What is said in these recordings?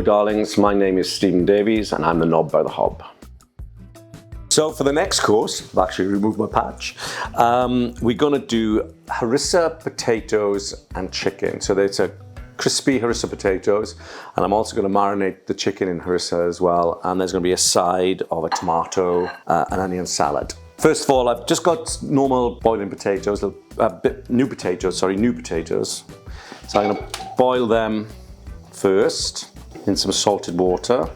Hello darlings, my name is Stephen Davies and I'm the knob by the hob. So for the next course, I've actually removed my patch, we're going to do harissa potatoes and chicken. So there's a crispy harissa potatoes, and I'm also going to marinate the chicken in harissa as well, and there's going to be a side of a tomato, an onion salad. First of all, I've just got normal boiling potatoes, new potatoes. So I'm going to boil them first in some salted water.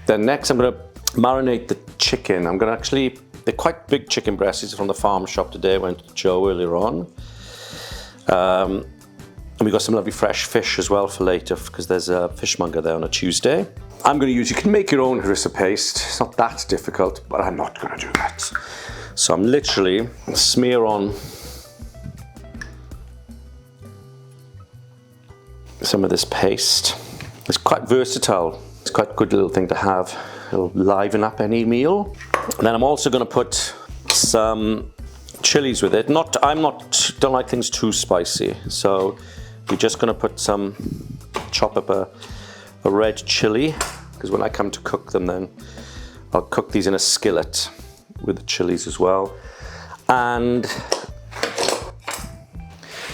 Then next I'm going to marinate the chicken. They're quite big chicken breasts. These are from the farm shop today. I went to Joe earlier on. And we've got some lovely fresh fish as well for later, because there's a fishmonger there on a Tuesday. You can make your own harissa paste. It's not that difficult, but I'm not going to do that. So I'm literally smear on some of this paste. It's quite versatile. It's quite a good little thing to have. It'll liven up any meal. And then I'm also going to put some chilies with it. Don't like things too spicy, so we're just going to chop up a red chili, because when I come to cook them, then I'll cook these in a skillet with the chilies as well, and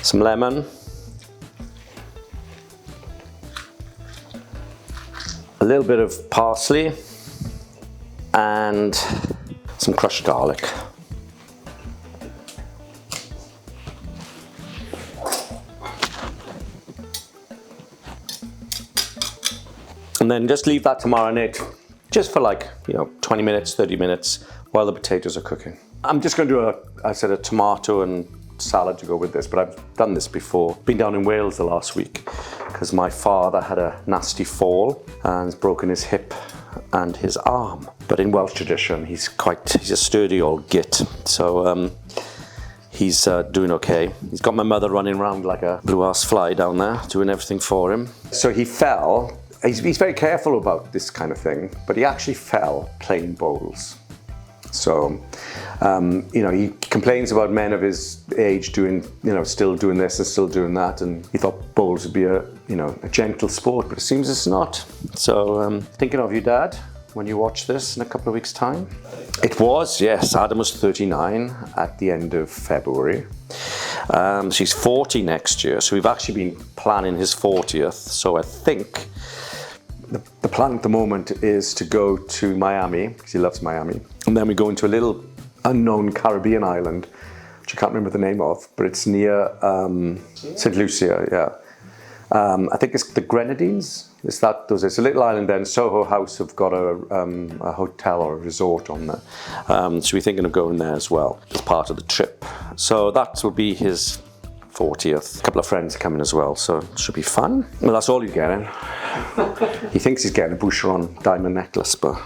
some lemon, a little bit of parsley, and some crushed garlic. And then just leave that to marinate just for 20 minutes, 30 minutes while the potatoes are cooking. I'm just going to do a tomato and salad to go with this, but I've done this before. Been down in Wales the last week because my father had a nasty fall and has broken his hip and his arm. But in Welsh tradition, he's a sturdy old git. So he's doing okay. He's got my mother running around like a blue-ass fly down there, doing everything for him. So he fell. He's very careful about this kind of thing, but he actually fell playing bowls. So, he complains about men of his age still doing this and still doing that, and he thought bowls would be a gentle sport, but it seems it's not. So, thinking of you, Dad, when you watch this in a couple of weeks' time. It was, yes, Adam was 39 at the end of February. She's 40 next year, so we've actually been planning his 40th, so I think the plan at the moment is to go to Miami, because he loves Miami, and then we go into a little unknown Caribbean island, which I can't remember the name of, but it's near St. Lucia, yeah. I think it's the Grenadines. It's a little island there, and Soho House have got a hotel or a resort on there. So we're thinking of going there as well as part of the trip. So that will be his 40th. A couple of friends are coming as well, so it should be fun. Well, that's all he's getting. He thinks he's getting a Boucheron diamond necklace, but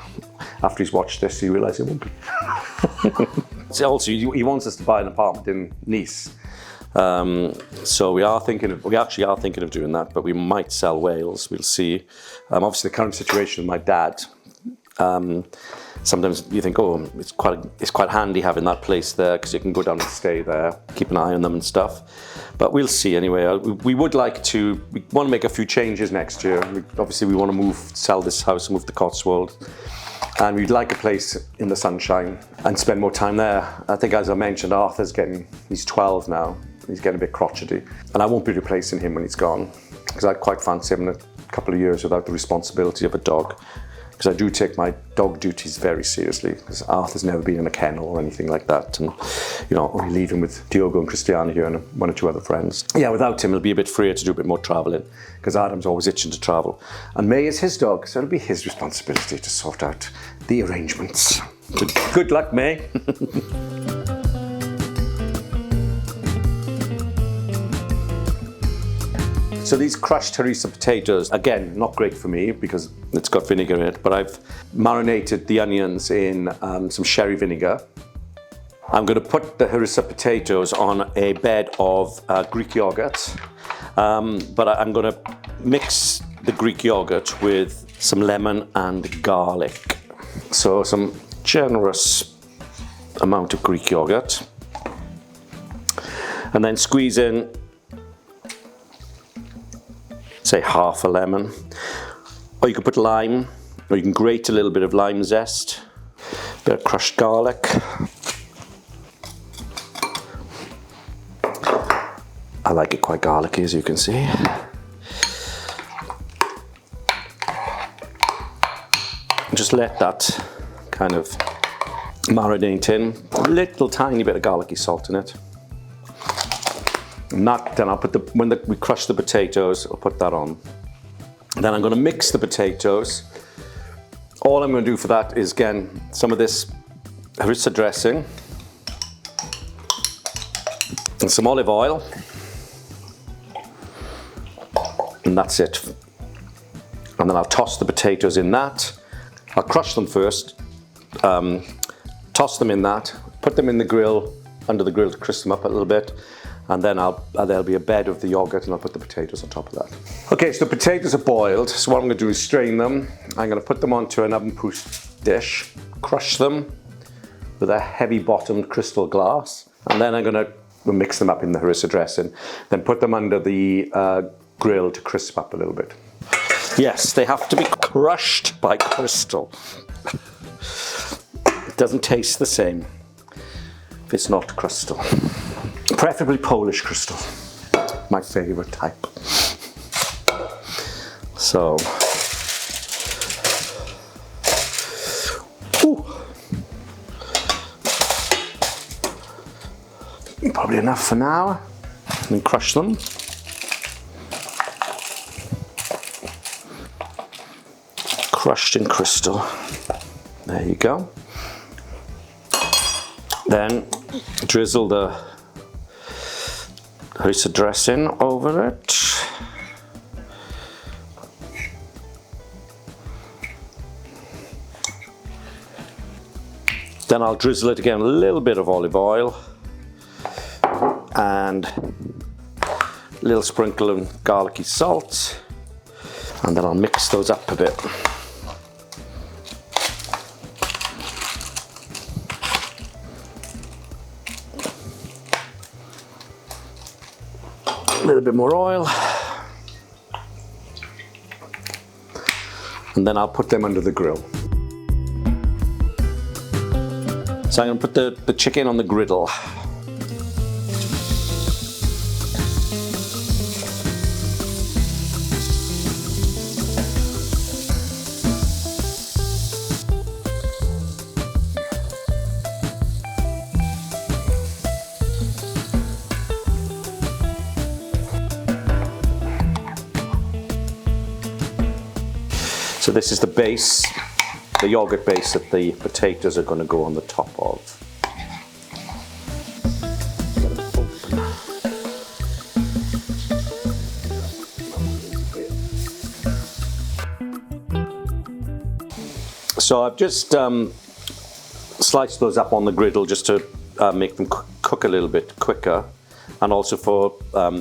after he's watched this, he realises it won't be. Also, he wants us to buy an apartment in Nice. So we actually are thinking of doing that, but we might sell Wales. We'll see. Obviously, the current situation with my dad. Sometimes you think, oh, it's quite handy having that place there, because you can go down and stay there, keep an eye on them and stuff. But we'll see anyway. We want to make a few changes next year. We want to sell this house and move to Cotswold. And we'd like a place in the sunshine and spend more time there. I think, as I mentioned, he's 12 now. He's getting a bit crotchety. And I won't be replacing him when he's gone, because I quite fancy having a couple of years without the responsibility of a dog. Because I do take my dog duties very seriously, because Arthur's never been in a kennel or anything like that, and only leaving with Diogo and Cristiano here and one or two other friends. Yeah, without him, it'll be a bit freer to do a bit more travelling, because Adam's always itching to travel. And May is his dog, so it'll be his responsibility to sort out the arrangements. So good luck, May. So these crushed harissa potatoes, again, not great for me because it's got vinegar in it, but I've marinated the onions in some sherry vinegar. I'm going to put the harissa potatoes on a bed of Greek yogurt, but I'm going to mix the Greek yogurt with some lemon and garlic. So some generous amount of Greek yogurt, and then squeeze in, say, half a lemon. Or you could put lime, or you can grate a little bit of lime zest, a bit of crushed garlic. I like it quite garlicky, as you can see. Just let that kind of marinate in. A little tiny bit of garlicky salt in it. And that, then I'll put we crush the potatoes, I'll put that on. Then I'm going to mix the potatoes. All I'm going to do for that is, again, some of this harissa dressing and some olive oil. And that's it. And then I'll toss the potatoes in that. I'll crush them first, toss them in that, put them in the grill, under the grill to crisp them up a little bit, and then there'll be a bed of the yogurt and I'll put the potatoes on top of that. Okay, so the potatoes are boiled, so what I'm going to do is strain them. I'm going to put them onto an oven-proof dish, crush them with a heavy-bottomed crystal glass, and then I'm going to mix them up in the harissa dressing, then put them under the grill to crisp up a little bit. Yes, they have to be crushed by crystal. It doesn't taste the same if it's not crystal. Preferably Polish crystal, my favourite type. So, probably enough for now. And then crush them. Crushed in crystal. There you go. Then drizzle the harissa dressing over it. Then I'll drizzle it again, a little bit of olive oil and a little sprinkle of garlicky salt, and then I'll mix those up a bit. A little bit more oil, and then I'll put them under the grill. So I'm going to put the chicken on the griddle. So this is the base, the yogurt base that the potatoes are going to go on the top of. So I've just sliced those up on the griddle just to make them cook a little bit quicker, and also for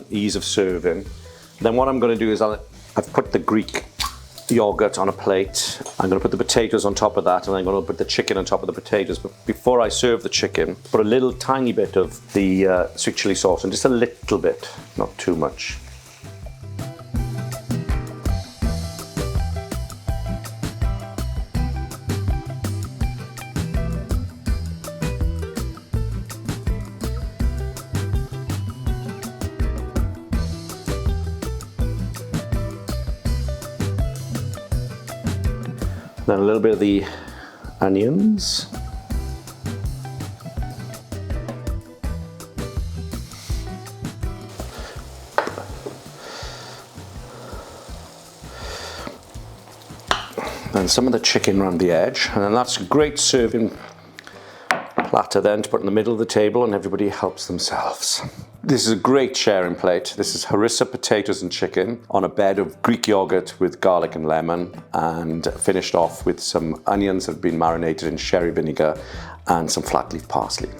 ease of serving. Then what I'm going to do is I've put the Greek yogurt on a plate. I'm going to put the potatoes on top of that, and I'm going to put the chicken on top of the potatoes. But before I serve the chicken, put a little tiny bit of the sweet chili sauce, and just a little bit, not too much. Then a little bit of the onions. And some of the chicken around the edge. And then that's a great serving platter then to put in the middle of the table, and everybody helps themselves. This is a great sharing plate. This is harissa potatoes and chicken on a bed of Greek yogurt with garlic and lemon, and finished off with some onions that have been marinated in sherry vinegar and some flat leaf parsley.